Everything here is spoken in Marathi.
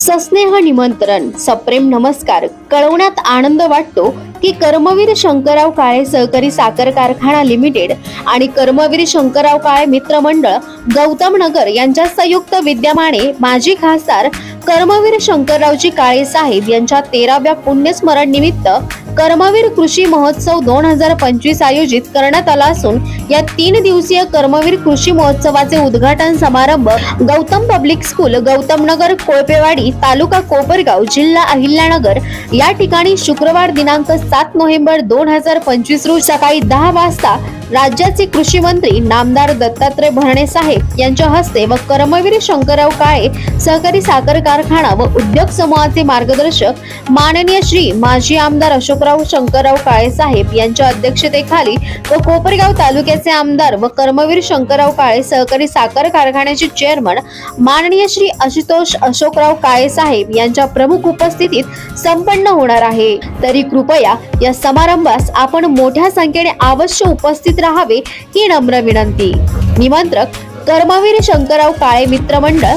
सस्नेह निमंत्रण, सप्रेम नमस्कार कळवण्यात आनंद वाटतो की कर्मवीर शंकरराव काळे सहकारी साखर कारखाना लिमिटेड आणि कर्मवीर शंकरराव काळे मित्रमंडळ गौतम नगर यांच्या संयुक्त विद्यमाने माजी खासदार कर्मवीर शंकररावजी काळे साहेब यांच्या 13व्या पुण्यस्मरण निमित्त कर्मवीर कृषी महोत्सव 2025 आयोजित करण्यात आला असून या 3 दिवसीय कर्मवीर कृषी महोत्सवाचे उद्घाटन समारंभ गौतम पब्लिक स्कूल गौतम नगर कोळपेवाडी तालुका कोपरगाव जिल्हा अहिल्यानगर या ठिकाणी शुक्रवार दिनांक 7 नोव्हेंबर 2025 रोजी सकाळी 10 वाजता राज्याचे कृषी मंत्री नामदार दत्तात्रय भरणे साहेब यांच्या हस्ते व कर्मवीर शंकरराव काळे सहकारी साखर कारखाना व उद्योग समूहाचे मार्गदर्शक माननीय श्री माजी आमदार अशोकराव शंकरराव काळे साहेब यांच्या अध्यक्षतेखाली व कोपरगाव तालुक्याचे आमदार व कर्मवीर शंकरराव काळे सहकारी साखर कारखान्याचे चेअरमन माननीय श्री आशुतोष अशोकराव काळे साहेब यांच्या प्रमुख उपस्थितीत संपन्न होणार आहे। तरी कृपया या समारंभास आपण मोठ्या संख्येने अवश्य उपस्थित राहावे ही नम्र विनंती। निमंत्रक कर्मवीर शंकरराव काळे मित्रमंडळ